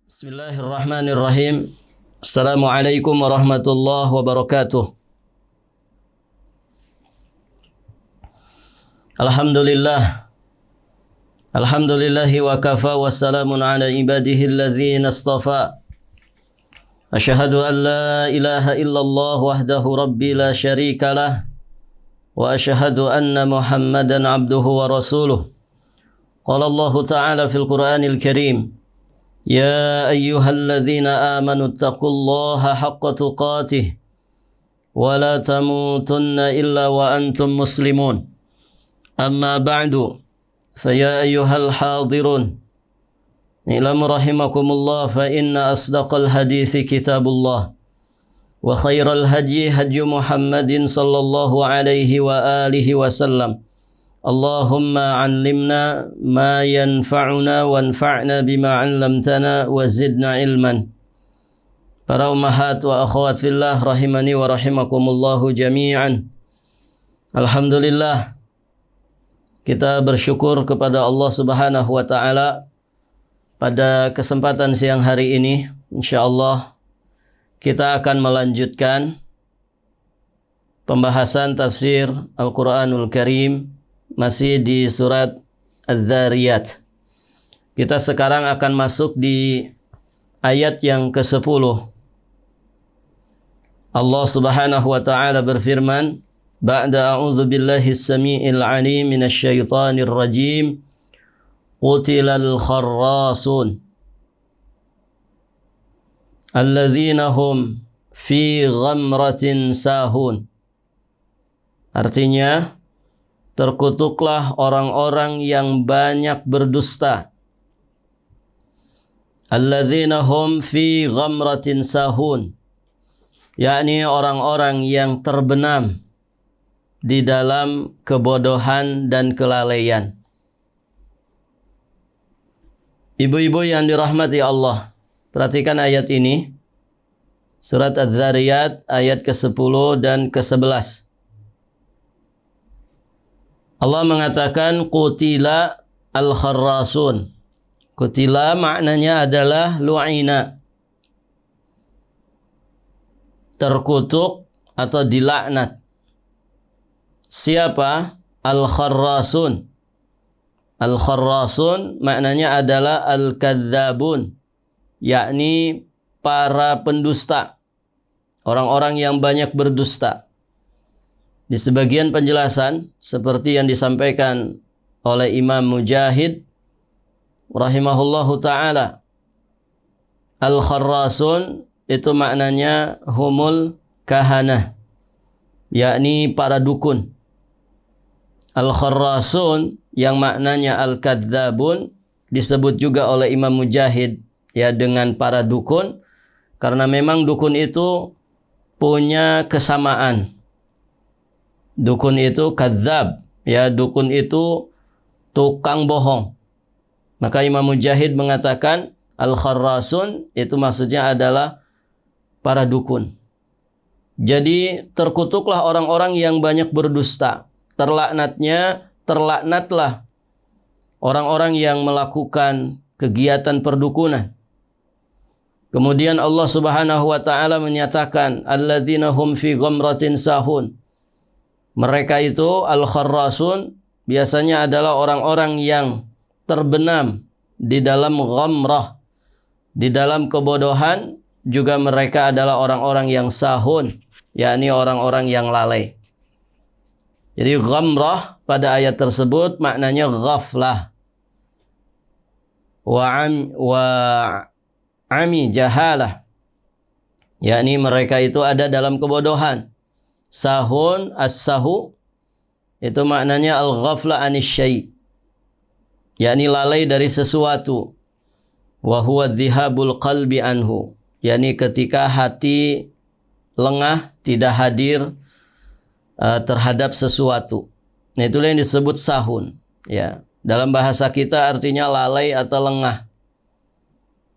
Bismillahirrahmanirrahim. Assalamualaikum warahmatullahi wabarakatuh. Alhamdulillahi wa kafa wa salamun ala ibadihi alladhina istafa. Asyhadu an la ilaha illallah wahdahu rabbi la syarika lah. Wa asyhadu anna Muhammadan abduhu wa rasuluh. Qala Allah Ta'ala fil Qur'anil Karim. Ya ayyuhalladzina amanu taqullaha haqqa tuqatih wa la tamutunna illa wa antum muslimun. Amma ba'du, faya ayyuhal hadirun, i'lamu rahimakumullah fa inna asdaqal hadithi kitabullah wa khairal hadyi hadyu Muhammadin sallallahu alaihi wa alihi wasallam. Allahumma 'allimna ma yanfa'una wanfa'na bima 'allamtana wa zidna ilman. Para ummahat wa akhwat fillah rahimani wa rahimakumullahu jami'an. Alhamdulillah, kita bersyukur kepada Allah Subhanahu wa taala pada kesempatan siang hari ini. Insyaallah kita akan melanjutkan pembahasan tafsir Al-Qur'anul Karim, masih di surat Az-Zariyat. Kita sekarang akan masuk di ayat yang ke-10. Allah Subhanahu wa taala berfirman, ba'da a'udzu billahi as-sami'il 'alim minasy syaithanir rajim. Qutilal kharrasun alladzina hum fi ghamratin sahun. Artinya, terkutuklah orang-orang yang banyak berdusta. Alladzina hum fi ghamratin sahun, yakni orang-orang yang terbenam di dalam kebodohan dan kelalaian. Ibu-ibu yang dirahmati Allah, perhatikan ayat ini. Surat Az-Zariyat ayat ke-10 dan ke-11. Allah mengatakan qutila al-kharrasun. Qutila maknanya adalah lu'ina, terkutuk atau dilaknat. Siapa? Al-kharrasun. Al-kharrasun maknanya adalah al-kadzabun, yakni para pendusta, orang-orang yang banyak berdusta. Di sebagian penjelasan seperti yang disampaikan oleh Imam Mujahid rahimahullahu taala, al-kharrasun itu maknanya humul kahanah, yakni para dukun. Al-kharrasun yang maknanya al-kadzabun disebut juga oleh Imam Mujahid ya dengan para dukun, karena memang dukun itu punya kesamaan. Dukun itu kadzab, ya, dukun itu tukang bohong. Maka Imam Mujahid mengatakan al-kharrasun itu maksudnya adalah para dukun. Jadi terkutuklah orang-orang yang banyak berdusta. Terlaknatlah orang-orang yang melakukan kegiatan perdukunan. Kemudian Allah Subhanahu wa taala menyatakan alladzina hum fi ghamratin sahun. Mereka itu al-kharrasun biasanya adalah orang-orang yang terbenam di dalam ghamrah, di dalam kebodohan. Juga mereka adalah orang-orang yang sahun, yakni orang-orang yang lalai. Jadi ghamrah pada ayat tersebut maknanya ghaflah. Wa ami jahalah, yakni mereka itu ada dalam kebodohan. Sahun, as-sahu itu maknanya al-ghafla anis syai', yakni lalai dari sesuatu. Wa huwa dhihabul qalbi anhu, yakni ketika hati lengah, tidak hadir terhadap sesuatu. Nah, itulah yang disebut sahun, ya. Dalam bahasa kita artinya lalai atau lengah.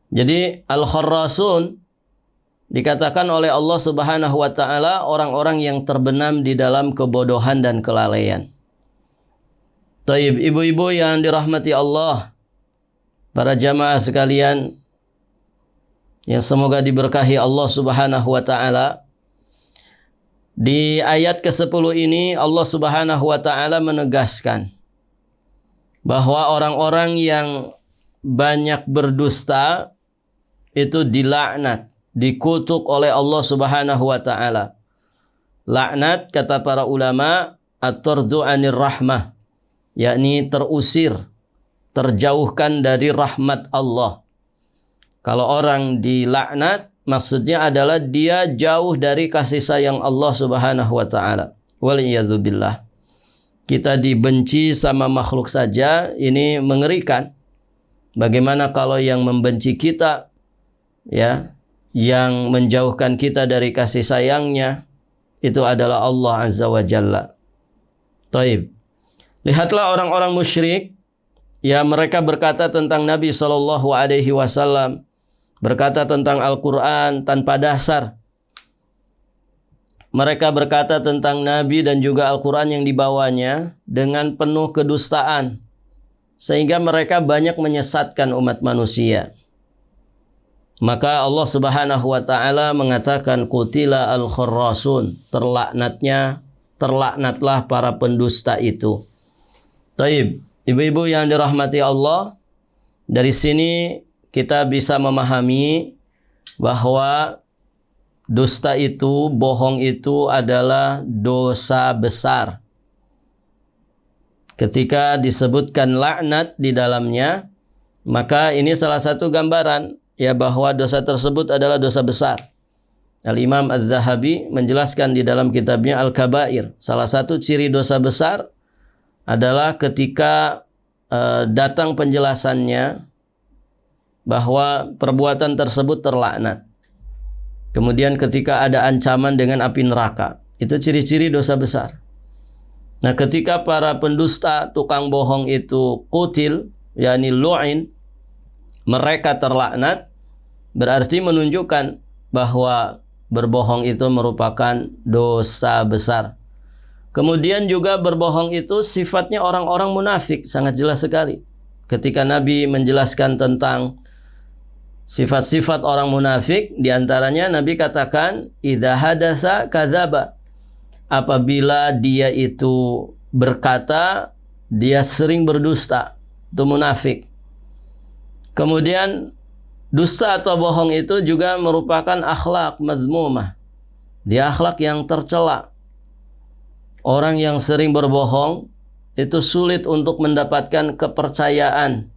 Jadi al-kharrasun dikatakan oleh Allah Subhanahu wa taala orang-orang yang terbenam di dalam kebodohan dan kelalaian. Taib, ibu-ibu yang dirahmati Allah, para jamaah sekalian, yang semoga diberkahi Allah Subhanahu wa taala. Di ayat ke-10 ini Allah Subhanahu wa taala menegaskan bahwa orang-orang yang banyak berdusta itu dilaknat, dikutuk oleh Allah Subhanahu wa taala. Laknat kata para ulama at-tardu 'anir rahmah, yakni terusir, terjauhkan dari rahmat Allah. Kalau orang dilaknat, maksudnya adalah dia jauh dari kasih sayang Allah Subhanahu wa taala. Waliyadzubillah. Kita dibenci sama makhluk saja, ini mengerikan. Bagaimana kalau yang membenci kita, ya, yang menjauhkan kita dari kasih sayangnya, itu adalah Allah Azza wa Jalla. Taib. Lihatlah orang-orang musyrik, ya, mereka berkata tentang Nabi SAW, berkata tentang Al-Quran tanpa dasar. Mereka berkata tentang Nabi dan juga Al-Quran yang dibawanya dengan penuh kedustaan, sehingga mereka banyak menyesatkan umat manusia. Maka Allah Subhanahu wa taala mengatakan qutila al-kharrasun, terlaknatlah para pendusta itu. Taib, ibu-ibu yang dirahmati Allah, dari sini kita bisa memahami bahwa dusta itu, bohong itu adalah dosa besar. Ketika disebutkan laknat di dalamnya, maka ini salah satu gambaran, ya, bahwa dosa tersebut adalah dosa besar. Al-Imam Az-Zahabi menjelaskan di dalam kitabnya Al-Kabair, salah satu ciri dosa besar adalah ketika datang penjelasannya bahwa perbuatan tersebut terlaknat. Kemudian ketika ada ancaman dengan api neraka, itu ciri-ciri dosa besar. Nah, ketika para pendusta, tukang bohong itu qutil, yakni lu'in, mereka terlaknat, berarti menunjukkan bahwa berbohong itu merupakan dosa besar. Kemudian juga berbohong itu sifatnya orang-orang munafik, sangat jelas sekali. Ketika Nabi menjelaskan tentang sifat-sifat orang munafik, diantaranya Nabi katakan, idza hadatsa kadzaba. Apabila dia itu berkata, dia sering berdusta. Itu munafik. Kemudian dusta atau bohong itu juga merupakan akhlak mazmumah. Dia akhlak yang tercela. Orang yang sering berbohong itu sulit untuk mendapatkan kepercayaan,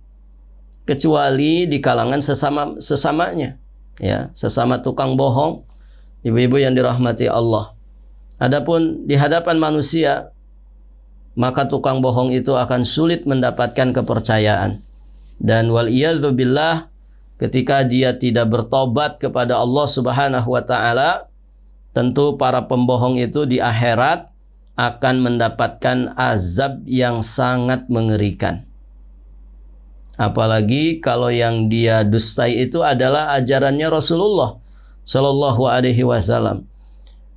kecuali di kalangan sesamanya, ya, sesama tukang bohong, ibu-ibu yang dirahmati Allah. Adapun di hadapan manusia, maka tukang bohong itu akan sulit mendapatkan kepercayaan. Dan waliyadzubillah, ketika dia tidak bertobat kepada Allah Subhanahu wa taala, tentu para pembohong itu di akhirat akan mendapatkan azab yang sangat mengerikan. Apalagi kalau yang dia dustai itu adalah ajarannya Rasulullah Shallallahu Alaihi Wasallam.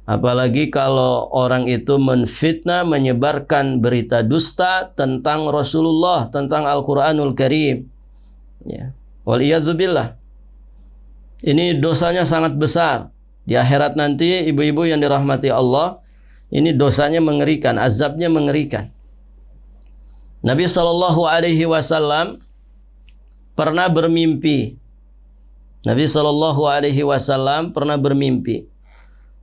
Apalagi kalau orang itu menfitnah, menyebarkan berita dusta tentang Rasulullah, tentang Al-Quranul Karim. Ya. Waliyadzubillah. Ini dosanya sangat besar. Di akhirat nanti, ibu-ibu yang dirahmati Allah, ini dosanya mengerikan, azabnya mengerikan. Nabi Shallallahu Alaihi Wasallam pernah bermimpi. Nabi Shallallahu Alaihi Wasallam pernah bermimpi,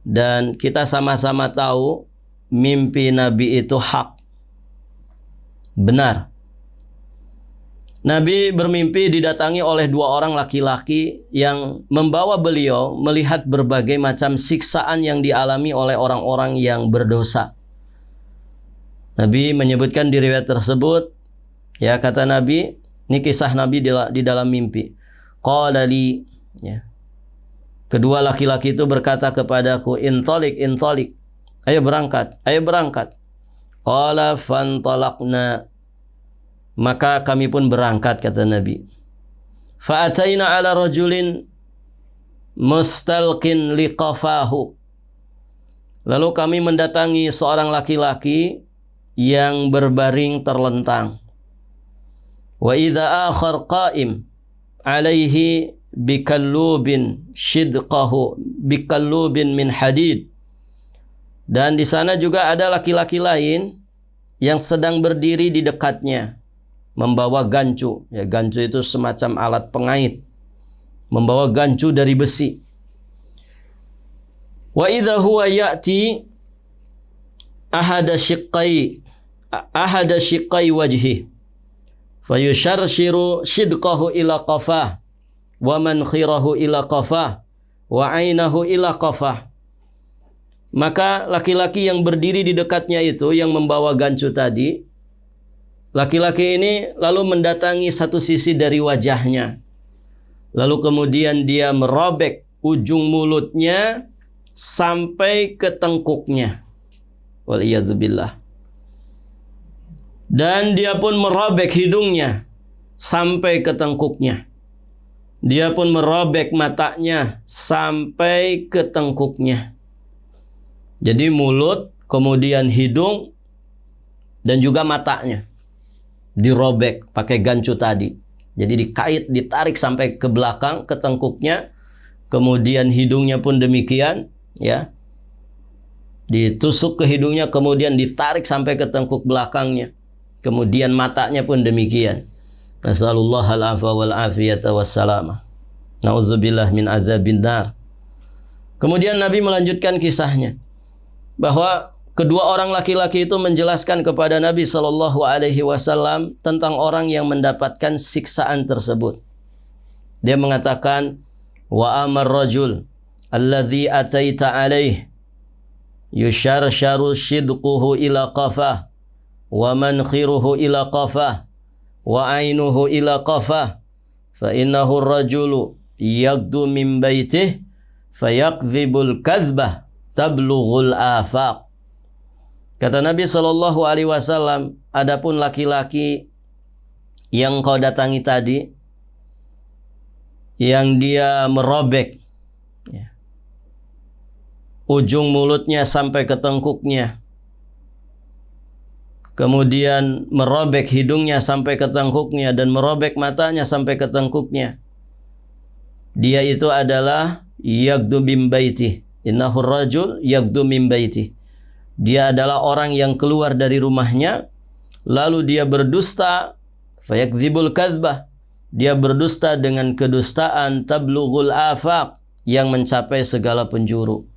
dan kita sama-sama tahu mimpi Nabi itu hak, benar. Nabi bermimpi didatangi oleh dua orang laki-laki yang membawa beliau melihat berbagai macam siksaan yang dialami oleh orang-orang yang berdosa. Nabi menyebutkan di riwayat tersebut, ya, kata Nabi, ini kisah Nabi di dalam mimpi. Qala li, ya, kedua laki-laki itu berkata kepadaku, intalik, ayo berangkat, ayo berangkat. Qala fantalaqna, maka kami pun berangkat, kata Nabi. Fa'ataina ala rajulin mustalqin liqafahu. Lalu kami mendatangi seorang laki-laki yang berbaring terlentang. Wa idza akhar qa'im alaihi bikallubin shidqahu bikallubin min hadid. Dan di sana juga ada laki-laki lain yang sedang berdiri di dekatnya membawa gancu. Ya, gancu itu semacam alat pengait. Membawa gancu dari besi. Wa idza huwa ya'ti ahada shiqqai wajhi fayusharshiru shidqahu ila qafah wa mankhirahu ila qafah wa ainahu ila qafah. Maka laki-laki yang berdiri di dekatnya itu yang membawa gancu tadi, laki-laki ini lalu mendatangi satu sisi dari wajahnya. Lalu kemudian dia merobek ujung mulutnya sampai ke tengkuknya. Waliyadzubillah. Dan dia pun merobek hidungnya sampai ke tengkuknya. Dia pun merobek matanya sampai ke tengkuknya. Jadi mulut, kemudian hidung, dan juga matanya dirobek pakai gancu tadi. Jadi dikait, ditarik sampai ke belakang, ke tengkuknya. Kemudian hidungnya pun demikian, ya. Ditusuk ke hidungnya, kemudian ditarik sampai ke tengkuk belakangnya. Kemudian matanya pun demikian. Nasallallahu al-afwa wal afiyata wassalamah. Na'udzubillah min azabin nar. Kemudian Nabi melanjutkan kisahnya, bahwa kedua orang laki-laki itu menjelaskan kepada Nabi SAW tentang orang yang mendapatkan siksaan tersebut. Dia mengatakan, wa amar rajul alladhi ataita alaih yusharsharu shidquhu ila qafah wa mankhiruhu ila qafah wa ainuhu ila qafah fa innahu rajulu yagdu min baitih fayakdhibul kadhbah tablughul afaq. Kata Nabi SAW, adapun laki-laki yang kau datangi tadi, yang dia merobek ya, ujung mulutnya sampai ke tengkuknya, kemudian merobek hidungnya sampai ke tengkuknya, dan merobek matanya sampai ke tengkuknya, dia itu adalah yagdu min baitih. Innahur rajul yagdu min baitih. Dia adalah orang yang keluar dari rumahnya, lalu dia berdusta, fayakdzibul kadzbah. Dia berdusta dengan kedustaan tablughul afaq, yang mencapai segala penjuru.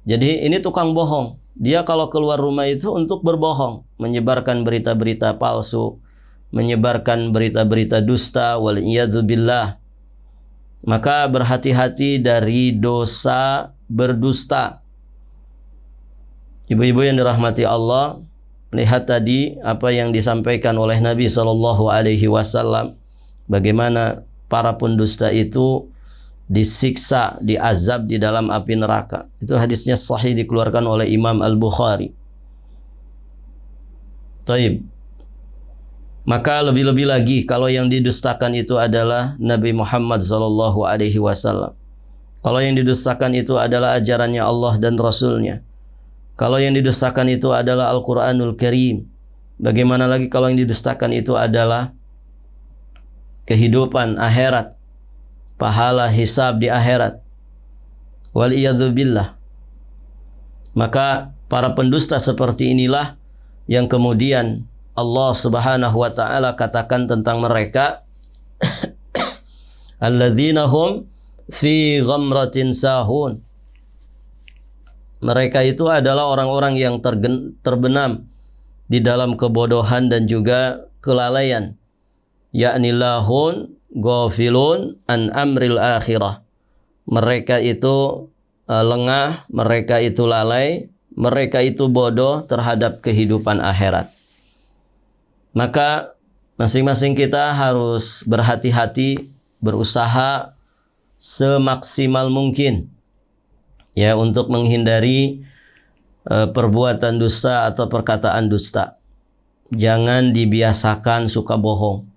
Jadi ini tukang bohong. Dia kalau keluar rumah itu untuk berbohong, menyebarkan berita-berita palsu, menyebarkan berita-berita dusta, wal iyadzubillah. Maka berhati-hati dari dosa berdusta. Ibu-ibu yang dirahmati Allah, lihat tadi apa yang disampaikan oleh Nabi SAW, bagaimana para pendusta itu disiksa, diazab di dalam api neraka. Itu hadisnya sahih, dikeluarkan oleh Imam Al-Bukhari. Taib. Maka lebih-lebih lagi kalau yang didustakan itu adalah Nabi Muhammad SAW. Kalau yang didustakan itu adalah ajarannya Allah dan Rasulnya. Kalau yang didustakan itu adalah Al-Quranul Karim. Bagaimana lagi kalau yang didustakan itu adalah kehidupan akhirat, pahala hisab di akhirat. Waliyadzubillah. Maka para pendusta seperti inilah yang kemudian Allah Subhanahu wa taala katakan tentang mereka, alladzina hum fi ghamratin sahun. Mereka itu adalah orang-orang yang terbenam di dalam kebodohan dan juga kelalaian. Yakni lahun ghafilun an amril akhirah. Mereka itu lengah, mereka itu lalai, mereka itu bodoh terhadap kehidupan akhirat. Maka masing-masing kita harus berhati-hati, berusaha semaksimal mungkin ya untuk menghindari perbuatan dusta atau perkataan dusta. Jangan dibiasakan suka bohong.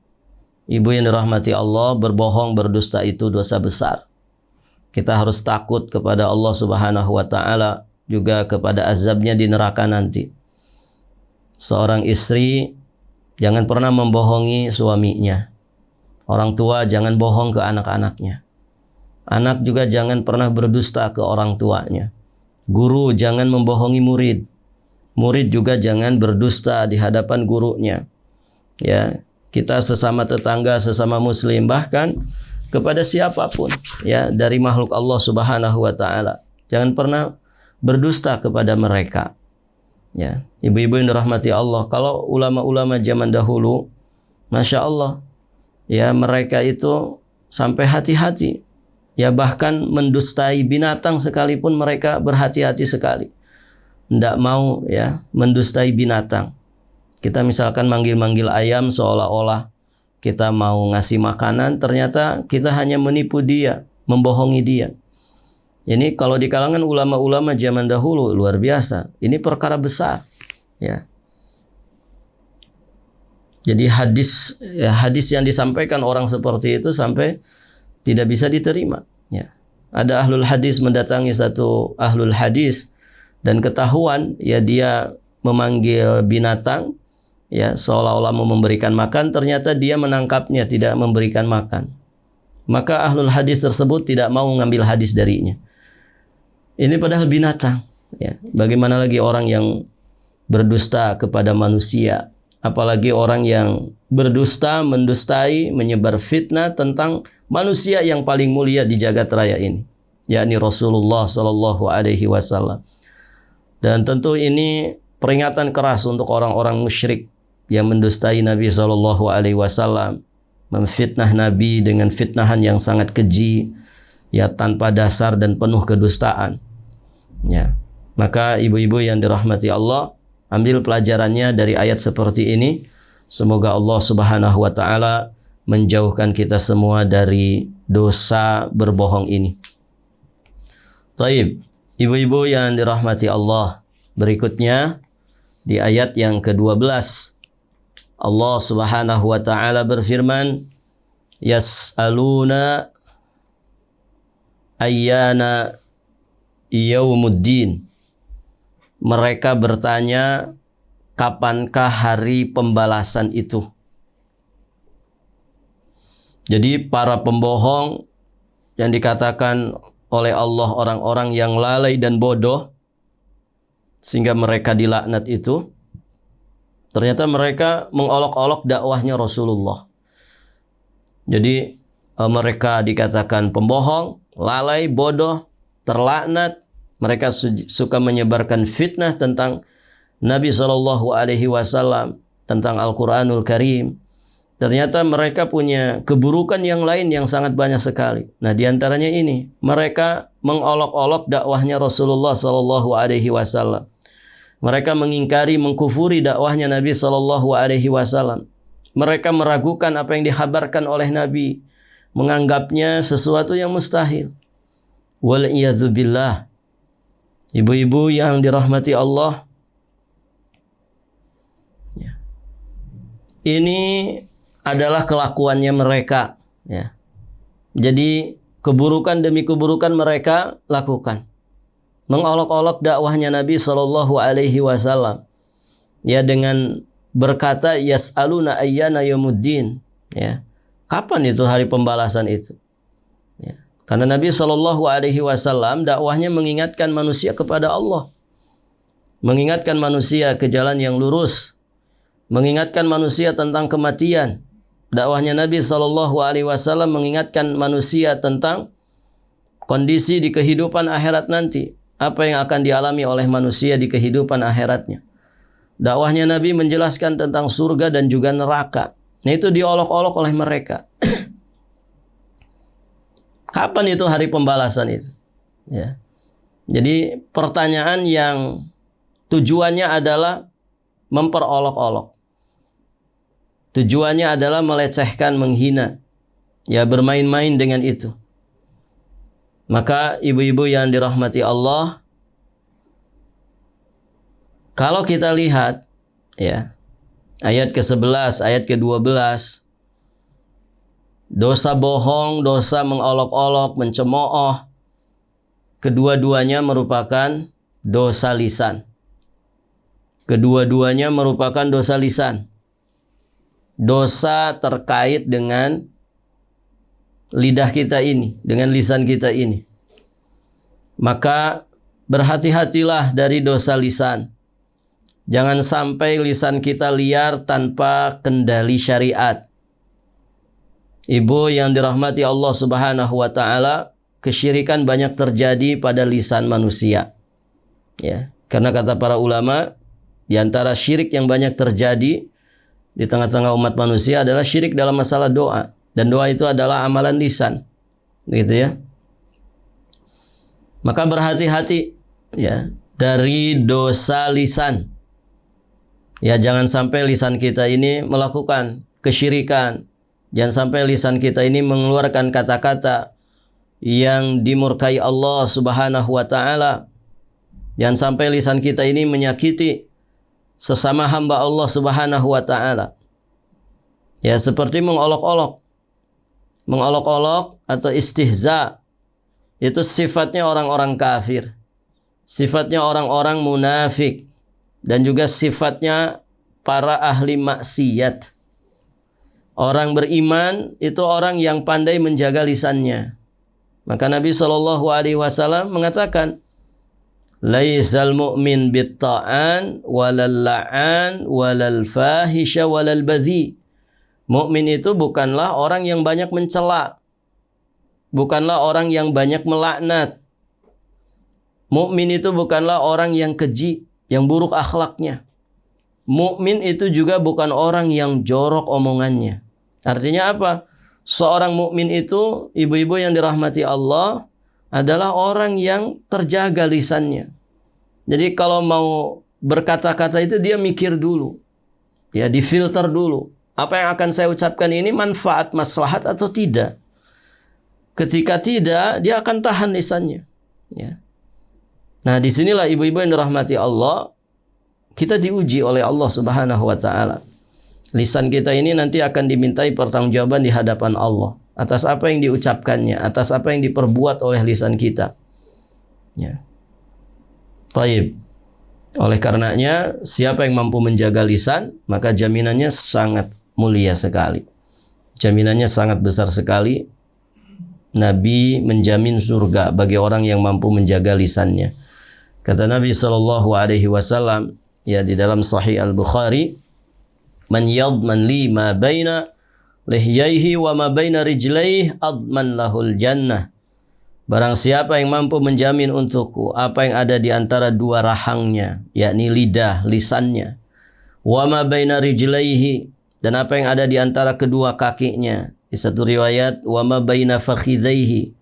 Ibu yang dirahmati Allah, berbohong, berdusta itu dosa besar. Kita harus takut kepada Allah Subhanahu wa taala, juga kepada azabnya di neraka nanti. Seorang istri jangan pernah membohongi suaminya. Orang tua jangan bohong ke anak-anaknya. Anak juga jangan pernah berdusta ke orang tuanya. Guru jangan membohongi murid. Murid juga jangan berdusta di hadapan gurunya. Ya, kita sesama tetangga, sesama muslim, bahkan kepada siapapun ya dari makhluk Allah Subhanahu wa taala. Jangan pernah berdusta kepada mereka. Ya, ibu-ibu yang dirahmati Allah, kalau ulama-ulama zaman dahulu, Masya Allah, ya mereka itu sampai hati-hati. Ya bahkan mendustai binatang sekalipun mereka berhati-hati sekali. Tidak mau ya mendustai binatang. Kita misalkan manggil-manggil ayam seolah-olah kita mau ngasih makanan, ternyata kita hanya menipu dia, membohongi dia. Ini kalau di kalangan ulama-ulama zaman dahulu luar biasa. Ini perkara besar. Ya. Jadi hadis yang disampaikan orang seperti itu sampai tidak bisa diterima. Ya. Ada ahlul hadis mendatangi satu ahlul hadis dan ketahuan ya dia memanggil binatang ya seolah-olah mau memberikan makan, ternyata dia menangkapnya, tidak memberikan makan. Maka ahlul hadis tersebut tidak mau mengambil hadis darinya. Ini padahal binatang. Ya. Bagaimana lagi orang yang berdusta kepada manusia, apalagi orang yang berdusta, mendustai, menyebar fitnah tentang manusia yang paling mulia di jagat raya ini, yakni Rasulullah Sallallahu Alaihi Wasallam. Dan tentu ini peringatan keras untuk orang-orang musyrik yang mendustai Nabi Sallallahu Alaihi Wasallam, memfitnah Nabi dengan fitnahan yang sangat keji, ya tanpa dasar dan penuh kedustaan. Ya, maka ibu-ibu yang dirahmati Allah, ambil pelajarannya dari ayat seperti ini. Semoga Allah Subhanahu wa taala menjauhkan kita semua dari dosa berbohong ini. Taib, ibu-ibu yang dirahmati Allah, berikutnya di ayat yang ke-12 Allah Subhanahu wa taala berfirman, yas'aluna ayyana yaumuddin. Mereka bertanya, kapankah hari pembalasan itu? Jadi para pembohong yang dikatakan oleh Allah orang-orang yang lalai dan bodoh sehingga mereka dilaknat itu, ternyata mereka mengolok-olok dakwahnya Rasulullah. Jadi mereka dikatakan pembohong, lalai, bodoh, terlaknat. Mereka suka menyebarkan fitnah tentang Nabi SAW, tentang Al-Quranul Karim. Ternyata mereka punya keburukan yang lain yang sangat banyak sekali. Nah, diantaranya ini, mereka mengolok-olok dakwahnya Rasulullah SAW. Mereka mengingkari, mengkufuri dakwahnya Nabi SAW. Mereka meragukan apa yang dikhabarkan oleh Nabi, menganggapnya sesuatu yang mustahil. Wal'iyadzubillah. Ibu-ibu yang dirahmati Allah, ya, ini adalah kelakuannya mereka. Ya. Jadi keburukan demi keburukan mereka lakukan. Mengolok-olok dakwahnya Nabi SAW. Ya, dengan berkata yas'aluna ayyana yaumuddin. Ya. Kapan itu hari pembalasan itu? Ya. Karena Nabi SAW dakwahnya mengingatkan manusia kepada Allah, mengingatkan manusia ke jalan yang lurus, mengingatkan manusia tentang kematian. Dakwahnya Nabi SAW mengingatkan manusia tentang kondisi di kehidupan akhirat nanti, apa yang akan dialami oleh manusia di kehidupan akhiratnya. Dakwahnya Nabi menjelaskan tentang surga dan juga neraka. Nah, itu diolok-olok oleh mereka. Kapan itu hari pembalasan itu? Ya. Jadi pertanyaan yang tujuannya adalah memperolok-olok. Tujuannya adalah melecehkan, menghina. Ya, bermain-main dengan itu. Maka ibu-ibu yang dirahmati Allah, kalau kita lihat ya, ayat ke-11, ayat ke-12, dosa bohong, dosa mengolok-olok, mencemooh, kedua-duanya merupakan dosa lisan. Kedua-duanya merupakan dosa lisan. Dosa terkait dengan lidah kita ini, dengan lisan kita ini. Maka berhati-hatilah dari dosa lisan. Jangan sampai lisan kita liar tanpa kendali syariat. Ibu yang dirahmati Allah Subhanahu wa taala, kesyirikan banyak terjadi pada lisan manusia. Ya, karena kata para ulama, di antara syirik yang banyak terjadi di tengah-tengah umat manusia adalah syirik dalam masalah doa, dan doa itu adalah amalan lisan. Begitu ya. Maka berhati-hati ya dari dosa lisan. Ya, jangan sampai lisan kita ini melakukan kesyirikan. Jangan sampai lisan kita ini mengeluarkan kata-kata yang dimurkai Allah Subhanahu wa taala. Jangan sampai lisan kita ini menyakiti sesama hamba Allah Subhanahu wa taala. Ya, seperti mengolok-olok. Mengolok-olok atau istihza itu sifatnya orang-orang kafir. Sifatnya orang-orang munafik dan juga sifatnya para ahli maksiat. Orang beriman itu orang yang pandai menjaga lisannya. Maka Nabi SAW mengatakan, laisal mu'min bitta'an walal la'an walal fahisha walal badhi. Mukmin itu bukanlah orang yang banyak mencela, bukanlah orang yang banyak melaknat. Mukmin itu bukanlah orang yang keji, yang buruk akhlaknya. Mukmin itu juga bukan orang yang jorok omongannya. Artinya apa? Seorang mukmin itu, ibu-ibu yang dirahmati Allah, adalah orang yang terjaga lisannya. Jadi kalau mau berkata-kata itu dia mikir dulu. Ya, difilter dulu. Apa yang akan saya ucapkan ini manfaat, maslahat atau tidak? Ketika tidak, dia akan tahan lisannya. Ya. Nah, disinilah ibu-ibu yang dirahmati Allah, kita diuji oleh Allah Subhanahu wa taala. Lisan kita ini nanti akan dimintai pertanggungjawaban di hadapan Allah atas apa yang diucapkannya, atas apa yang diperbuat oleh lisan kita. Ya. Taib. Oleh karenanya, siapa yang mampu menjaga lisan, maka jaminannya sangat mulia sekali. Jaminannya sangat besar sekali. Nabi menjamin surga bagi orang yang mampu menjaga lisannya. Kata Nabi SAW, ya di dalam Sahih Al-Bukhari, man yadman li ma baina lihyaihi wa ma baina rijlaihi adman lahul jannah. Barang siapa yang mampu menjamin untukku apa yang ada di antara dua rahangnya, yakni lidah, lisannya, wa ma baina rijlaihi, dan apa yang ada di antara kedua kakinya. Di satu riwayat, wa ma baina fakhidhaihi,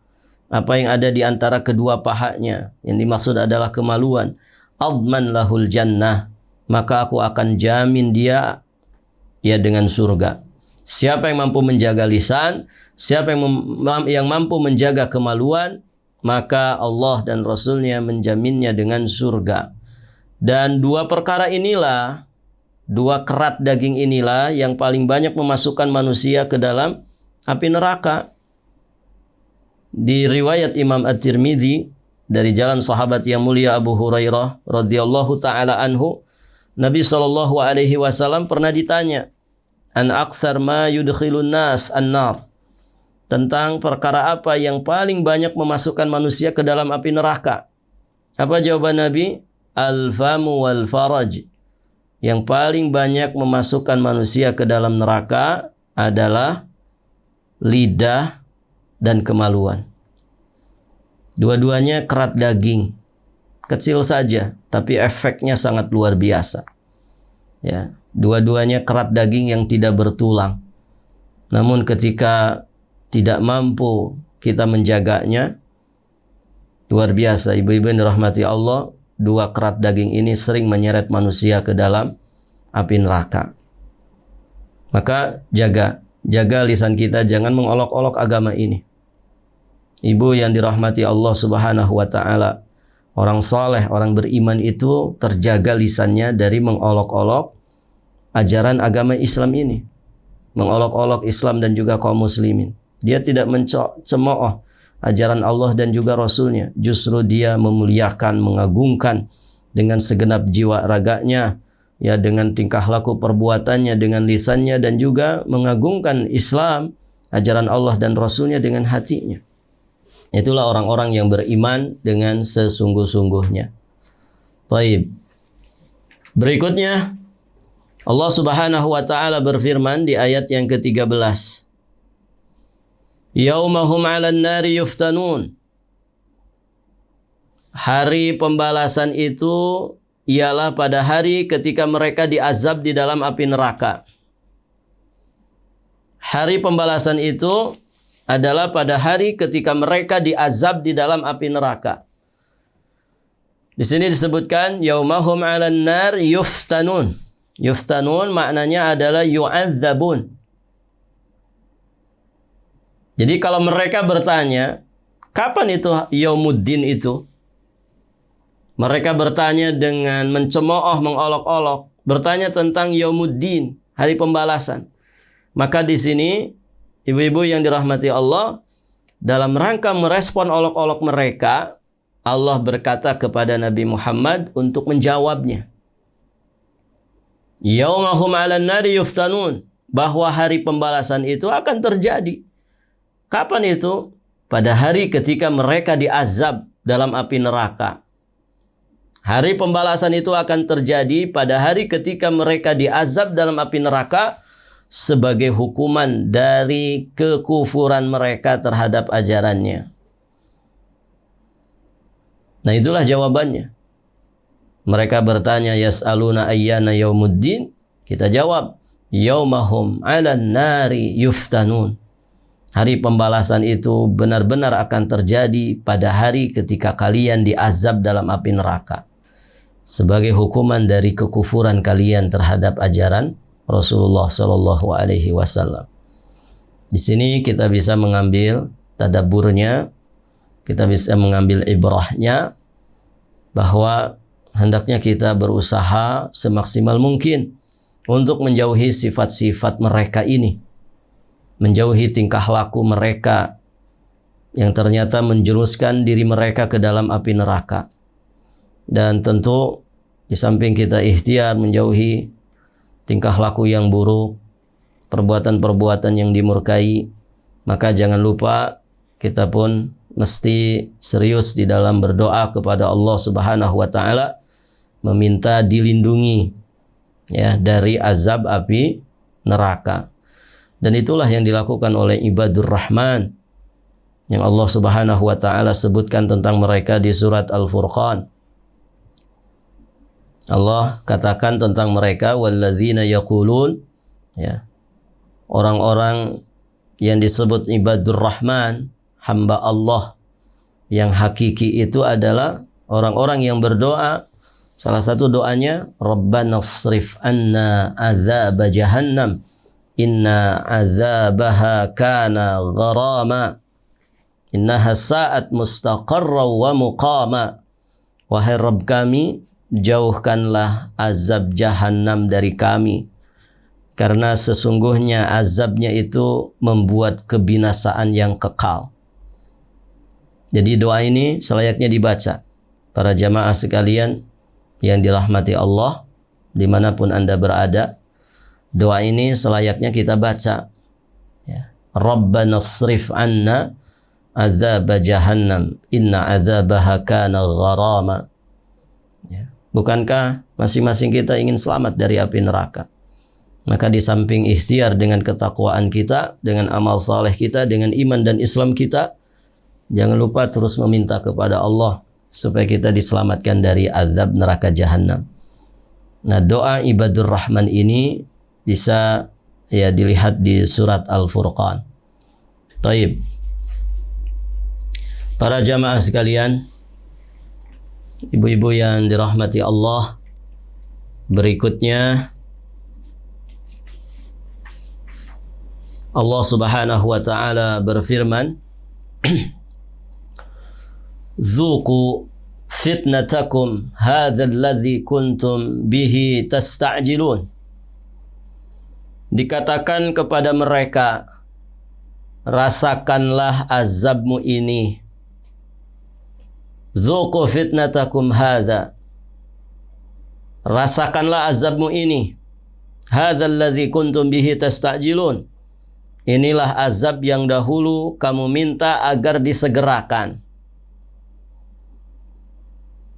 apa yang ada di antara kedua pahanya, yang dimaksud adalah kemaluan. Adman lahul jannah, maka aku akan jamin dia ya dengan surga. Siapa yang mampu menjaga lisan, siapa yang mampu menjaga kemaluan, maka Allah dan Rasulnya menjaminnya dengan surga. Dan dua perkara inilah, dua kerat daging inilah yang paling banyak memasukkan manusia ke dalam api neraka. Di riwayat Imam At-Tirmidzi dari jalan sahabat yang mulia Abu Hurairah radhiyallahu taala anhu, Nabi SAW pernah ditanya, an aktsar ma yudkhilun nas an-nar, tentang perkara apa yang paling banyak memasukkan manusia ke dalam api neraka. Apa jawaban Nabi? Al-famu wal faraj. Yang paling banyak memasukkan manusia ke dalam neraka adalah lidah dan kemaluan. Dua-duanya kerat daging, kecil saja, tapi efeknya sangat luar biasa. Ya, dua-duanya kerat daging yang tidak bertulang. Namun ketika tidak mampu kita menjaganya, luar biasa. Ibu-ibu yang dirahmati Allah, dua kerat daging ini sering menyeret manusia ke dalam api neraka. Maka jaga lisan kita, jangan mengolok-olok agama ini. Ibu yang dirahmati Allah Subhanahu wa taala, orang saleh, orang beriman itu terjaga lisannya dari mengolok-olok ajaran agama Islam ini. Mengolok-olok Islam dan juga kaum muslimin. Dia tidak mencemooh ajaran Allah dan juga Rasulnya. Justru dia memuliakan, mengagungkan dengan segenap jiwa raganya, ya, dengan tingkah laku perbuatannya, dengan lisannya, dan juga mengagungkan Islam, ajaran Allah dan Rasulnya dengan hatinya. Itulah orang-orang yang beriman dengan sesungguh-sungguhnya. Taib. Berikutnya Allah Subhanahu wa taala berfirman di ayat yang ke-13. Yaumahum 'alan nari yuftanun. Hari pembalasan itu ialah pada hari ketika mereka diazab di dalam api neraka. Hari pembalasan itu adalah pada hari ketika mereka diazab di dalam api neraka. Di sini disebutkan yaumahum 'alan nar yuftanun. Yuftanun maknanya adalah yu'adzabun. Jadi kalau mereka bertanya, kapan itu yaumuddin itu? Mereka bertanya dengan mencemooh, mengolok-olok, bertanya tentang yaumuddin, hari pembalasan. Maka di sini ibu-ibu yang dirahmati Allah, dalam rangka merespon olok-olok mereka, Allah berkata kepada Nabi Muhammad untuk menjawabnya. Yaumahum 'alan nari yuftanun, bahwa hari pembalasan itu akan terjadi. Kapan itu? Pada hari ketika mereka diazab dalam api neraka. Hari pembalasan itu akan terjadi pada hari ketika mereka diazab dalam api neraka sebagai hukuman dari kekufuran mereka terhadap ajarannya. Nah, itulah jawabannya. Mereka bertanya, yas'aluna ayyana yaumuddin. Kita jawab, yaumahum 'alan nari yuftanun. Hari pembalasan itu benar-benar akan terjadi pada hari ketika kalian diazab dalam api neraka sebagai hukuman dari kekufuran kalian terhadap ajaran Rasulullah Shallallahu Alaihi Wasallam. Di sini kita bisa mengambil tadabburnya, kita bisa mengambil ibrahnya, bahwa hendaknya kita berusaha semaksimal mungkin untuk menjauhi sifat-sifat mereka ini, menjauhi tingkah laku mereka yang ternyata menjeruskan diri mereka ke dalam api neraka. Dan tentu di samping kita ikhtiar menjauhi tingkah laku yang buruk, perbuatan-perbuatan yang dimurkai, maka jangan lupa kita pun mesti serius di dalam berdoa kepada Allah Subhanahu wa taala, meminta dilindungi ya dari azab api neraka. Dan itulah yang dilakukan oleh ibadur Rahman yang Allah Subhanahu wa taala sebutkan tentang mereka di surat Al-Furqan. Allah katakan tentang mereka, walladzina yaqulun, ya, orang-orang yang disebut ibadur Rahman, hamba Allah yang hakiki itu adalah orang-orang yang berdoa. Salah satu doanya, Rabbana srif anna azab jahannam inna azabaha kana gharama innaha sa'at mustaqarra wa muqama. Wahai Rabb kami, jauhkanlah azab jahannam dari kami, karena sesungguhnya azabnya itu membuat kebinasaan yang kekal. Jadi doa ini selayaknya dibaca para jamaah sekalian yang dirahmati Allah dimanapun Anda berada. Doa ini selayaknya kita baca ya. Rabbana srif anna azab jahannam inna azabaha kana gharama. Bukankah masing-masing kita ingin selamat dari api neraka? Maka di samping ikhtiar dengan ketakwaan kita, dengan amal saleh kita, dengan iman dan Islam kita, jangan lupa terus meminta kepada Allah supaya kita diselamatkan dari azab neraka jahannam. Nah, doa ibadur Rahman ini bisa ya dilihat di surat Al-Furqan. Taib. Para jamaah sekalian, ibu-ibu yang dirahmati Allah, berikutnya Allah Subhanahu wa taala berfirman, Zuqu fitnatakum hadzal ladzi kuntum bihi tasta'jilun. Dikatakan kepada mereka, rasakanlah azabmu ini. Zuqu fitnatakum hadza. Rasakanlah azabmu ini. Hadzal ladzi kuntum bihi tasta'jilun. inilah azab yang dahulu kamu minta agar disegerakan.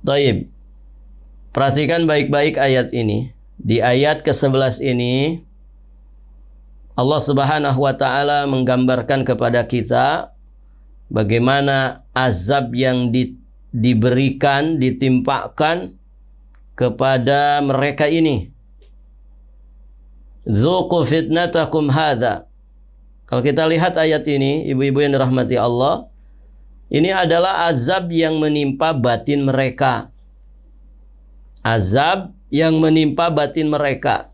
Taib. Perhatikan baik-baik ayat ini. Di ayat ke-11 ini Allah Subhanahu wa taala menggambarkan kepada kita bagaimana azab yang diberikan, ditimpakan kepada mereka ini. Dzuqu fitnatakum hadza. Kalau kita lihat ayat ini, ibu-ibu yang dirahmati Allah, ini adalah azab yang menimpa batin mereka. Azab yang menimpa batin mereka.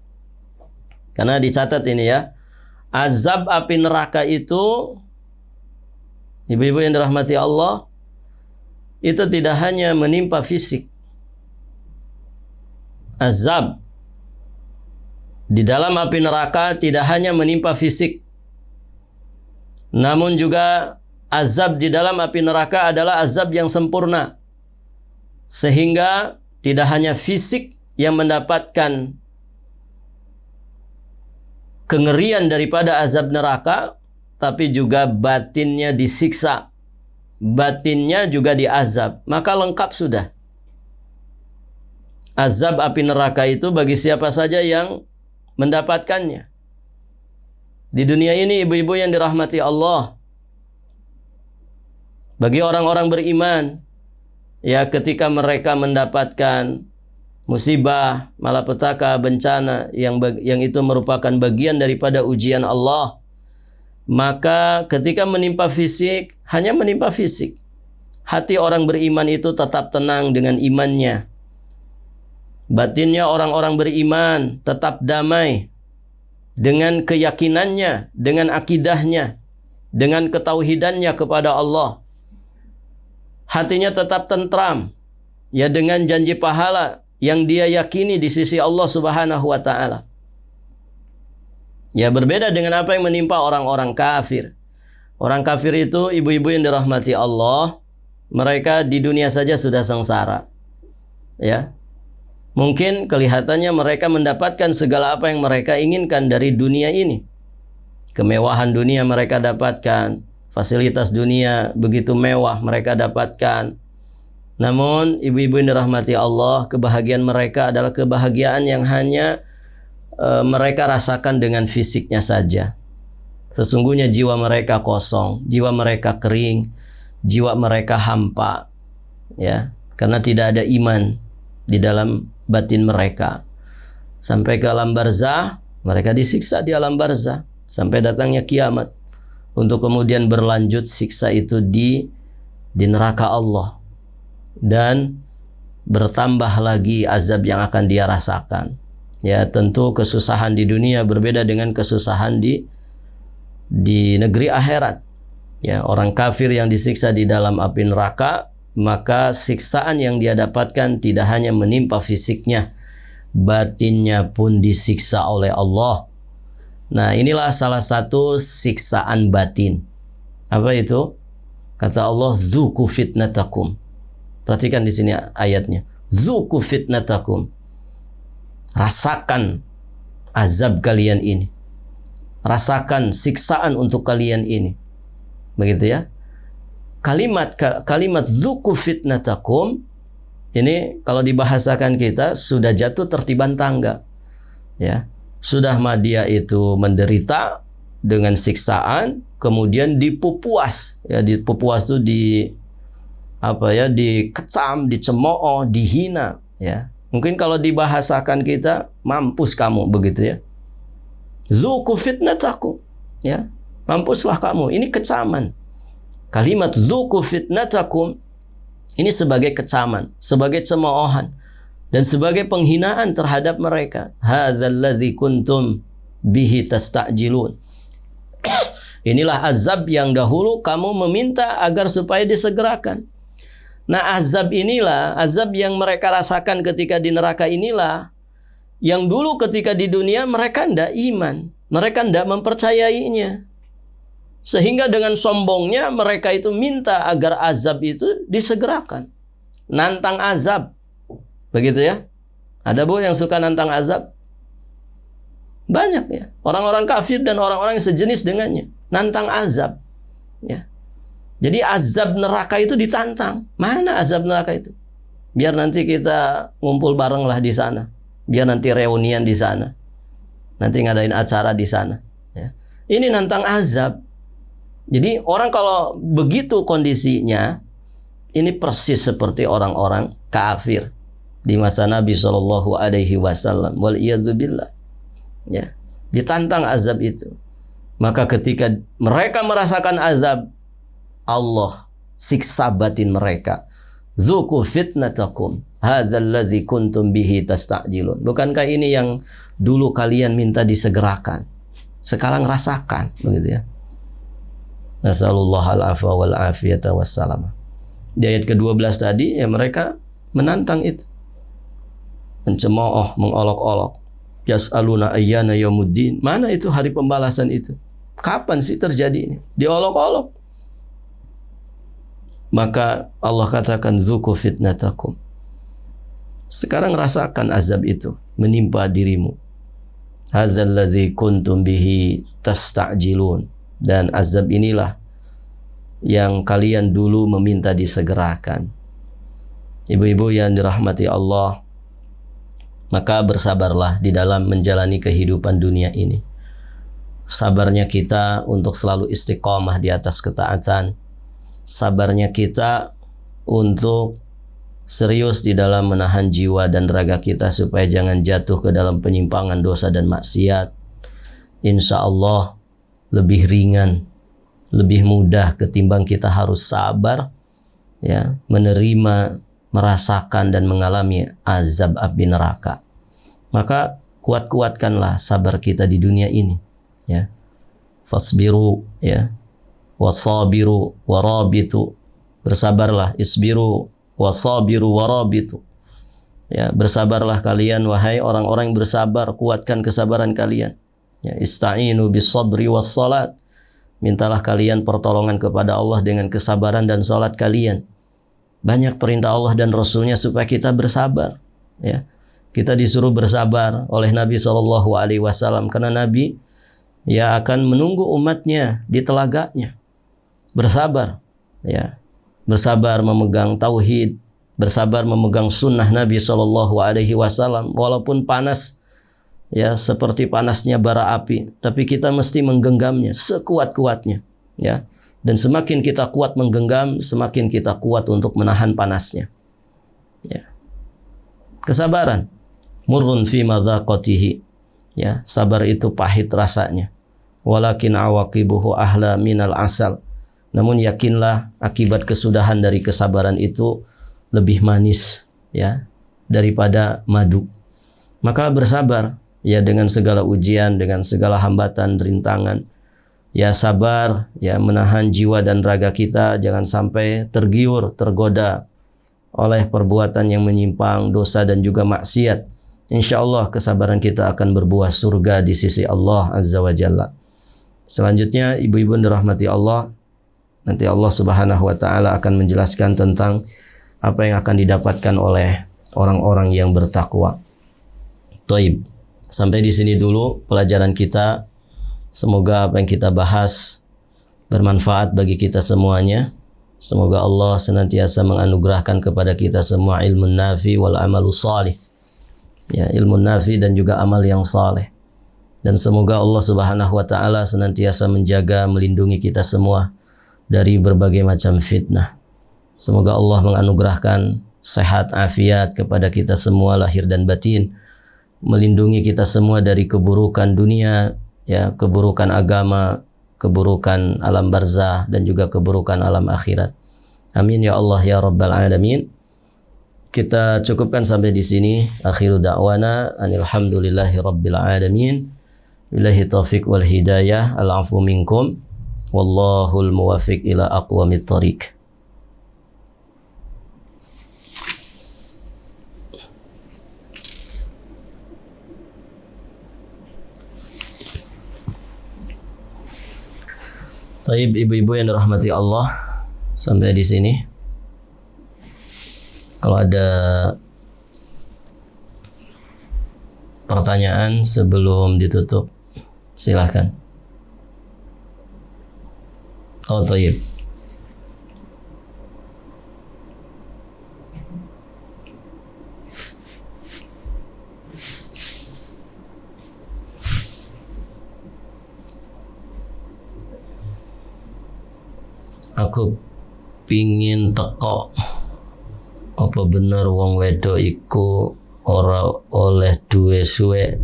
Karena dicatat ini ya, azab api neraka itu, ibu-ibu yang dirahmati Allah, itu tidak hanya menimpa fisik. Azab di dalam api neraka tidak hanya menimpa fisik, namun juga azab di dalam api neraka adalah azab yang sempurna. Sehingga tidak hanya fisik yang mendapatkan kengerian daripada azab neraka, tapi juga batinnya disiksa. Batinnya juga diazab. Maka lengkap sudah. Azab api neraka itu bagi siapa saja yang mendapatkannya. Di dunia ini ibu-ibu yang dirahmati Allah, bagi orang-orang beriman, ya ketika mereka mendapatkan musibah, malapetaka, bencana yang itu merupakan bagian daripada ujian Allah, maka ketika menimpa fisik, hanya menimpa fisik. Hati orang beriman itu tetap tenang dengan imannya. Batinnya orang-orang beriman tetap damai dengan keyakinannya, dengan akidahnya, dengan ketauhidannya kepada Allah. Hatinya tetap tentram, ya, dengan janji pahala yang dia yakini di sisi Allah Subhanahu wa taala. Ya, berbeda dengan apa yang menimpa orang-orang kafir. Orang kafir itu, ibu-ibu yang dirahmati Allah, mereka di dunia saja sudah sengsara. Ya. Mungkin kelihatannya mereka mendapatkan segala apa yang mereka inginkan dari dunia ini. Kemewahan dunia mereka dapatkan, fasilitas dunia begitu mewah mereka dapatkan. Namun ibu-ibu yang dirahmati Allah, kebahagiaan mereka adalah kebahagiaan yang hanya mereka rasakan dengan fisiknya saja. Sesungguhnya jiwa mereka kosong, jiwa mereka kering, jiwa mereka hampa, ya, karena tidak ada iman di dalam batin mereka. Sampai ke alam barzah, mereka disiksa di alam barzah sampai datangnya kiamat, untuk kemudian berlanjut siksa itu di neraka Allah, dan bertambah lagi azab yang akan dia rasakan. Ya, tentu kesusahan di dunia berbeda dengan kesusahan di negeri akhirat. Ya, orang kafir yang disiksa di dalam api neraka, maka siksaan yang dia dapatkan tidak hanya menimpa fisiknya, batinnya pun disiksa oleh Allah. Nah, inilah salah satu siksaan batin. Apa itu? Kata Allah, dzuqu fitnatakum. Perhatikan di sini ayatnya. Dzuqu fitnatakum. Rasakan azab kalian ini. Rasakan siksaan untuk kalian ini. Begitu ya. Kalimat dzuqu fitnatakum ini kalau dibahasakan kita sudah jatuh tertiban tangga. Ya. Sudah dia itu menderita dengan siksaan, kemudian dipupuas. Ya, dipupuas itu dikecam, dicemooh, dihina, ya. Mungkin kalau dibahasakan kita, mampus kamu, begitu ya. Dzuqu fitnatakum, ya. Mampuslah kamu. Ini kecaman. Kalimat dzuqu fitnatakum ini sebagai kecaman, sebagai cemoohan, dan sebagai penghinaan terhadap mereka. Hadzal ladzi kuntum bihi tasta'jilun. Inilah azab yang dahulu kamu meminta agar supaya disegerakan. Nah, azab inilah, azab yang mereka rasakan ketika di neraka inilah, yang dulu ketika di dunia mereka tidak iman, mereka tidak mempercayainya. Sehingga dengan sombongnya mereka itu minta agar azab itu disegerakan. Nantang azab. Begitu ya. Ada bu yang suka nantang azab? Banyak ya. Orang-orang kafir dan orang-orang yang sejenis dengannya. Nantang azab. Ya. Jadi azab neraka itu ditantang. Mana azab neraka itu? Biar nanti kita ngumpul bareng lah di sana. Biar nanti reunian di sana. Nanti ngadain acara di sana. Ya. Ini nantang azab. Jadi orang kalau begitu kondisinya, ini persis seperti orang-orang kafir di masa Nabi Shallallahu Alaihi Wasallam. Waliyadzubillah. Ya, ditantang azab itu. Maka ketika mereka merasakan azab, Allah siksa batin mereka. Dzuku fitnatakum hadzal ladzi kuntum bihi tasta'jilun. Bukankah ini yang dulu kalian minta disegerakan? Sekarang rasakan, begitu ya. Nasallallahu al-afwa wal afiyata wassalam. Di ayat ke-12 tadi ya mereka menantang itu. Mencemooh, mengolok-olok. Yas'aluna ayyana yaumuddin. Mana itu hari pembalasan itu? Kapan sih terjadi ini? Diolok-olok. Maka Allah katakan dzuku fitnatakum. Sekarang rasakan azab itu menimpa dirimu. Hadzal ladzi kuntum bihi tasta'jilun. Dan azab inilah yang kalian dulu meminta disegerakan. Ibu-ibu yang dirahmati Allah, maka bersabarlah di dalam menjalani kehidupan dunia ini. Sabarnya kita untuk selalu istiqomah di atas ketaatan. Sabarnya kita untuk serius di dalam menahan jiwa dan raga kita supaya jangan jatuh ke dalam penyimpangan dosa dan maksiat. Insya Allah lebih ringan, lebih mudah ketimbang kita harus sabar ya, menerima, merasakan dan mengalami azab api neraka. Maka kuat-kuatkanlah sabar kita di dunia ini ya. Fasbiru ya, wasabiru warabitu. Bersabarlah, isbiru wasabiru warabitu. Ya, bersabarlah kalian wahai orang-orang yang bersabar, kuatkan kesabaran kalian. Ya, ista'inu bis sabri was salat. Mintalah kalian pertolongan kepada Allah dengan kesabaran dan salat kalian. Banyak perintah Allah dan Rasulnya supaya kita bersabar. Ya, kita disuruh bersabar oleh Nabi Shallallahu Alaihi Wasallam karena Nabi ya akan menunggu umatnya di telaganya. Bersabar, ya, bersabar memegang tauhid, bersabar memegang sunnah Nabi Shallallahu Alaihi Wasallam walaupun panas. Ya, seperti panasnya bara api, tapi kita mesti menggenggamnya sekuat-kuatnya, ya. Dan semakin kita kuat menggenggam, semakin kita kuat untuk menahan panasnya. Ya. Kesabaran, murrun fi madzaqatihi. Ya, sabar itu pahit rasanya. Walakin awaqibuhu ahla minal asal. Namun yakinlah akibat kesudahan dari kesabaran itu lebih manis, ya, daripada madu. Maka bersabar. Ya, dengan segala ujian, dengan segala hambatan, rintangan. Ya, sabar, ya, menahan jiwa dan raga kita jangan sampai tergiur, tergoda oleh perbuatan yang menyimpang, dosa dan juga maksiat. Insya Allah kesabaran kita akan berbuah surga di sisi Allah Azza wa Jalla. Selanjutnya, ibu-ibu dirahmati Allah, nanti Allah Subhanahu wa Ta'ala akan menjelaskan tentang apa yang akan didapatkan oleh orang-orang yang bertakwa. Taib. Sampai di sini dulu pelajaran kita. Semoga apa yang kita bahas bermanfaat bagi kita semuanya. Semoga Allah senantiasa menganugerahkan kepada kita semua ilmu nafi wal amalu salih. Ya, ilmu nafi dan juga amal yang saleh. Dan semoga Allah Subhanahu wa Ta'ala senantiasa menjaga, melindungi kita semua dari berbagai macam fitnah. Semoga Allah menganugerahkan sehat afiat kepada kita semua lahir dan batin. Melindungi kita semua dari keburukan dunia, ya, keburukan agama, keburukan alam barzah dan juga keburukan alam akhirat. Amin ya Allah ya Rabbal alamin. Kita cukupkan sampai di sini. Akhiru da'wana alhamdulillahi rabbil alamin. Billahi taufiq wal hidayah. Al-afu minkum. Wallahul muwafiq ila aqwamit thariq. Taib, ibu-ibu yang dirahmati Allah, sampai di sini. Kalau ada pertanyaan sebelum ditutup? Silahkan. Oh, thayyib. Aku pingin teko, apa bener wong wedok iku ora oleh duwe suwe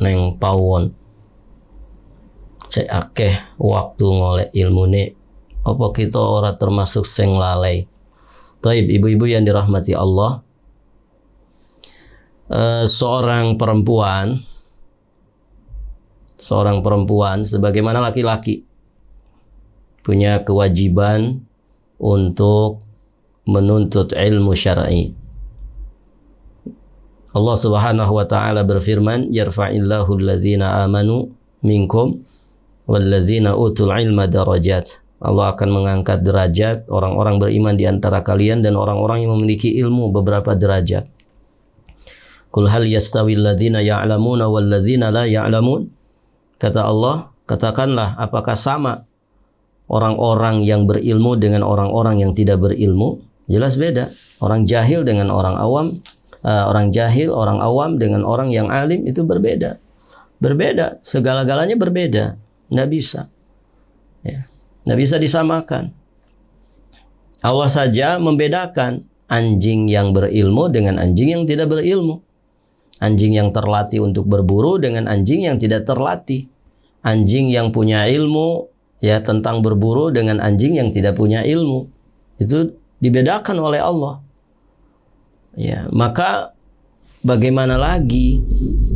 neng pawon, cek akeh waktu ngoleh ilmune, apa kita ora termasuk sing lalai? Taib, ibu-ibu yang dirahmati Allah, seorang perempuan sebagaimana laki-laki punya kewajiban untuk menuntut ilmu syar'i. Allah Subhanahu wa taala berfirman, "Yarfa'illahu alladhina amanu minkum walladzina utul ilma darajat." Allah akan mengangkat derajat orang-orang beriman di antara kalian dan orang-orang yang memiliki ilmu beberapa derajat. Qul hal yastawil ladzina ya'lamuna wal ladzina la ya'lamun? Kata Allah, katakanlah apakah sama orang-orang yang berilmu dengan orang-orang yang tidak berilmu? Jelas beda. Orang jahil dengan orang awam, orang awam dengan orang yang alim itu berbeda. Berbeda, segala-galanya berbeda. Nggak bisa. Ya. Nggak bisa disamakan. Allah saja membedakan anjing yang berilmu dengan anjing yang tidak berilmu. Anjing yang terlatih untuk berburu dengan anjing yang tidak terlatih. Anjing yang punya ilmu ya tentang berburu dengan anjing yang tidak punya ilmu, itu dibedakan oleh Allah. Ya, maka bagaimana lagi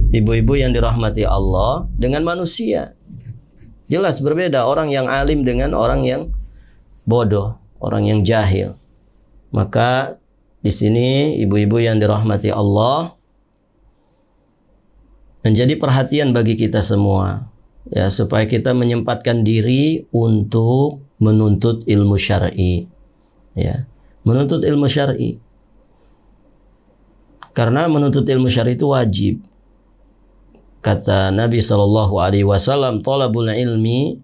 ibu-ibu yang dirahmati Allah dengan manusia? Jelas berbeda orang yang alim dengan orang yang bodoh, orang yang jahil. Maka di sini ibu-ibu yang dirahmati Allah menjadi perhatian bagi kita semua. Ya, supaya kita menyempatkan diri untuk menuntut ilmu syar'i. Ya, menuntut ilmu syar'i. Karena menuntut ilmu syar'i itu wajib. Kata Nabi SAW, "Talabul ilmi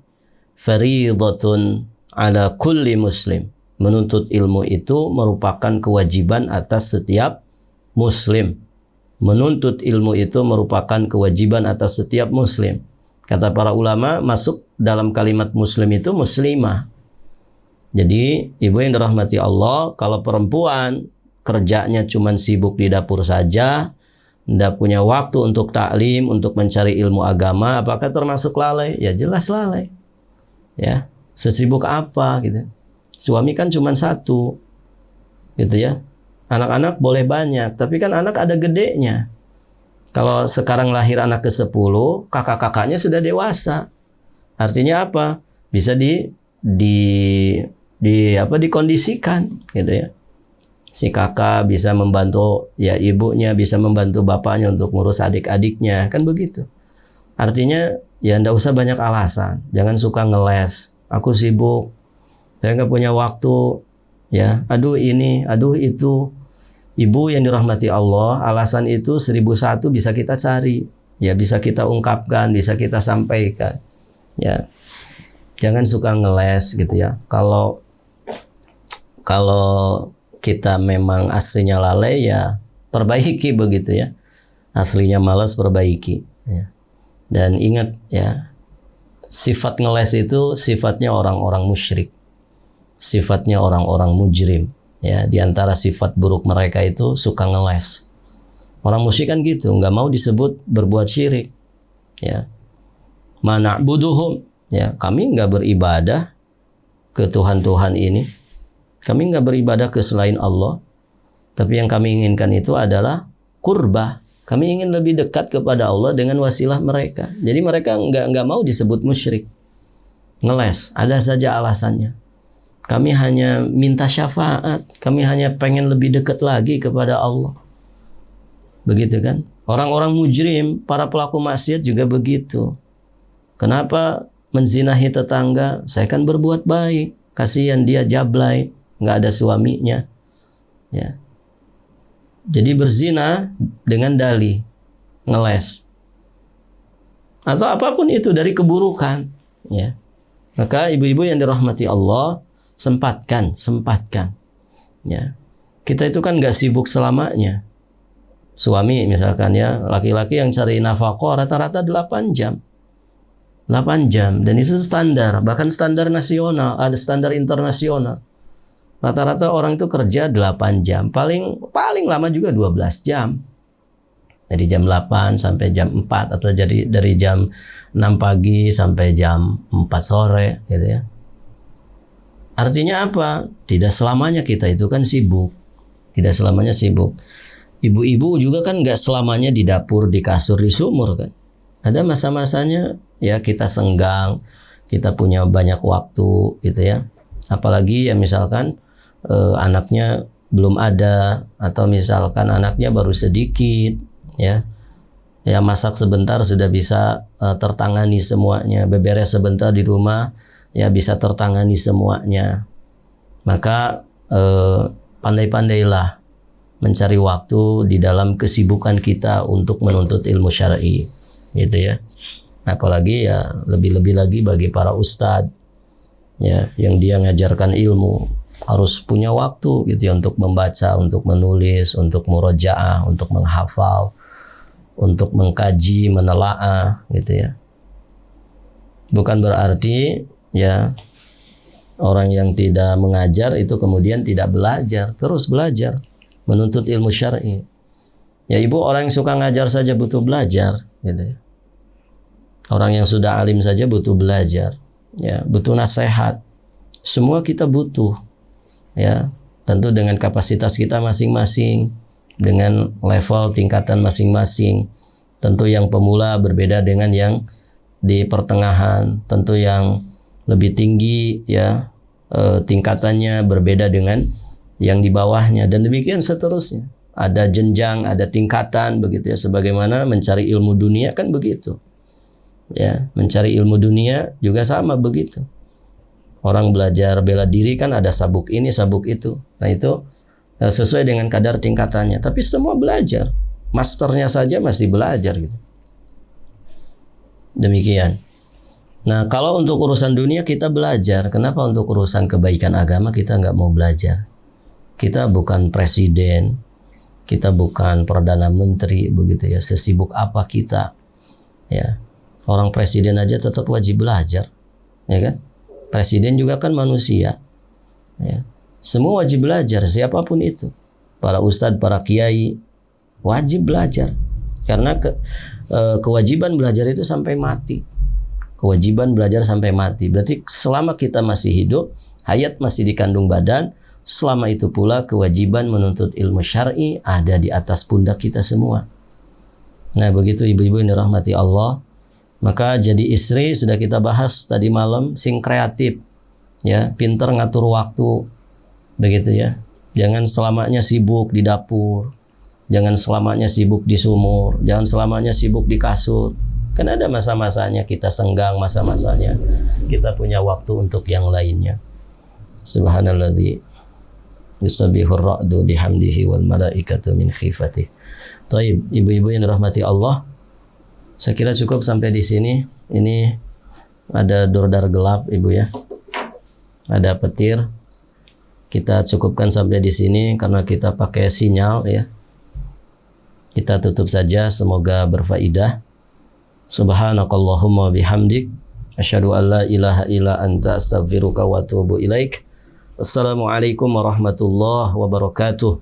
fariidatun ala kulli muslim." Menuntut ilmu itu merupakan kewajiban atas setiap muslim. Menuntut ilmu itu merupakan kewajiban atas setiap muslim. Kata para ulama, masuk dalam kalimat muslim itu muslimah. Jadi, ibu yang dirahmati Allah, kalau perempuan kerjanya cuma sibuk di dapur saja, tidak punya waktu untuk taklim, untuk mencari ilmu agama, apakah termasuk lalai? Ya jelas lalai. Ya, sesibuk apa gitu. Suami kan cuma satu. Gitu ya. Anak-anak boleh banyak, tapi kan anak ada gedenya. Kalau sekarang lahir anak ke-10, kakak-kakaknya sudah dewasa. Artinya apa? Bisa dikondisikan gitu ya. Si kakak bisa membantu ya ibunya, bisa membantu bapaknya untuk ngurus adik-adiknya, kan begitu. Artinya ya enggak usah banyak alasan. Jangan suka ngeles. Aku sibuk. Saya nggak punya waktu. Ya, aduh ini, aduh itu. Ibu yang dirahmati Allah, alasan itu 1001 bisa kita cari, ya bisa kita ungkapkan, bisa kita sampaikan. Ya, jangan suka ngeles gitu ya. Kalau kita memang aslinya lalai ya perbaiki begitu ya. Aslinya malas perbaiki. Ya. Dan ingat ya, sifat ngeles itu sifatnya orang-orang musyrik, sifatnya orang-orang mujrim. Ya, di antara sifat buruk mereka itu suka ngeles. Orang musyrik kan gitu, nggak mau disebut berbuat syirik. Ya, mana'buduhum. Ya, kami nggak beribadah ke Tuhan-Tuhan ini. Kami nggak beribadah ke selain Allah. Tapi yang kami inginkan itu adalah kurbah. Kami ingin lebih dekat kepada Allah dengan wasilah mereka. Jadi mereka nggak mau disebut musyrik. Ngeles, ada saja alasannya. Kami hanya minta syafaat. Kami hanya pengen lebih dekat lagi kepada Allah. Begitu kan? Orang-orang mujrim, para pelaku maksiat juga begitu. Kenapa menzinahi tetangga? Saya kan berbuat baik. Kasihan dia jablay, nggak ada suaminya. Ya. Jadi berzina dengan dalih. ngeles, atau apapun itu dari keburukan, ya. Maka ibu-ibu yang dirahmati Allah, sempatkan, ya. Kita itu kan nggak sibuk selamanya. Suami misalkan ya, laki-laki yang cari nafkah rata-rata 8 jam. 8 jam, dan itu standar, bahkan standar nasional, ada standar internasional. Rata-rata orang itu kerja 8 jam, paling lama juga 12 jam. Dari jam 8 sampai jam 4, atau dari jam 6 pagi sampai jam 4 sore gitu ya. Artinya apa? Tidak selamanya kita itu kan sibuk. Tidak selamanya sibuk. Ibu-ibu juga kan nggak selamanya di dapur, di kasur, di sumur kan. Ada masa-masanya ya kita senggang, kita punya banyak waktu gitu ya. Apalagi ya misalkan anaknya belum ada, atau misalkan anaknya baru sedikit, ya masak sebentar sudah bisa tertangani semuanya, beberes sebentar di rumah ya bisa tertangani semuanya. Maka pandai-pandailah mencari waktu di dalam kesibukan kita untuk menuntut ilmu syar'i, gitu ya. Apalagi ya lebih-lebih lagi bagi para ustadz ya, yang dia ngajarkan ilmu, harus punya waktu gitu ya untuk membaca, untuk menulis, untuk murojaah, untuk menghafal, untuk mengkaji, menelaah gitu ya. Bukan berarti ya orang yang tidak mengajar itu kemudian tidak belajar, terus belajar, menuntut ilmu syar'i. Ya ibu, orang yang suka ngajar saja butuh belajar gitu ya. Orang yang sudah alim saja butuh belajar, ya, butuh nasihat. Semua kita butuh. Ya, tentu dengan kapasitas kita masing-masing, dengan level tingkatan masing-masing. Tentu yang pemula berbeda dengan yang di pertengahan, tentu yang lebih tinggi ya tingkatannya berbeda dengan yang di bawahnya, dan demikian seterusnya. Ada jenjang, ada tingkatan begitu ya, sebagaimana mencari ilmu dunia kan begitu. Ya, mencari ilmu dunia juga sama begitu. Orang belajar bela diri kan ada sabuk ini, sabuk itu. Nah itu sesuai dengan kadar tingkatannya. Tapi semua belajar. Masternya saja masih belajar gitu. Demikian. Nah kalau untuk urusan dunia kita belajar. Kenapa untuk urusan kebaikan agama kita nggak mau belajar? Kita bukan presiden. Kita bukan perdana menteri begitu ya. Sesibuk apa kita? Ya. Orang presiden aja tetap wajib belajar. Ya kan? Presiden juga kan manusia, ya. Semua wajib belajar, siapapun itu. Para ustadz, para kiai wajib belajar, karena kewajiban belajar itu sampai mati. Kewajiban belajar sampai mati. Berarti selama kita masih hidup, hayat masih dikandung badan, selama itu pula kewajiban menuntut ilmu syar'i ada di atas pundak kita semua. Nah begitu ibu-ibu yang dirahmati Allah. Maka jadi istri sudah kita bahas tadi malam, sing kreatif ya, pinter ngatur waktu begitu ya. Jangan selamanya sibuk di dapur, jangan selamanya sibuk di sumur, jangan selamanya sibuk di kasur. Kan ada masa-masanya kita senggang, masa-masanya kita punya waktu untuk yang lainnya. Subhanalladzi yusabbihur ra'du bihamdihi wal malaikatu min khifatihi. Taib, ibu-ibu yang dirahmati Allah, saya kira cukup sampai di sini. Ini ada dordar gelap ibu ya, ada petir. Kita cukupkan sampai di sini karena kita pakai sinyal ya. Kita tutup saja, semoga berfaedah. Subhanakallahumma bihamdik, asyhadu an la ilaha illa anta astaghfiruka wa atubu ilaik. Wassalamualaikum warahmatullahi wabarakatuh.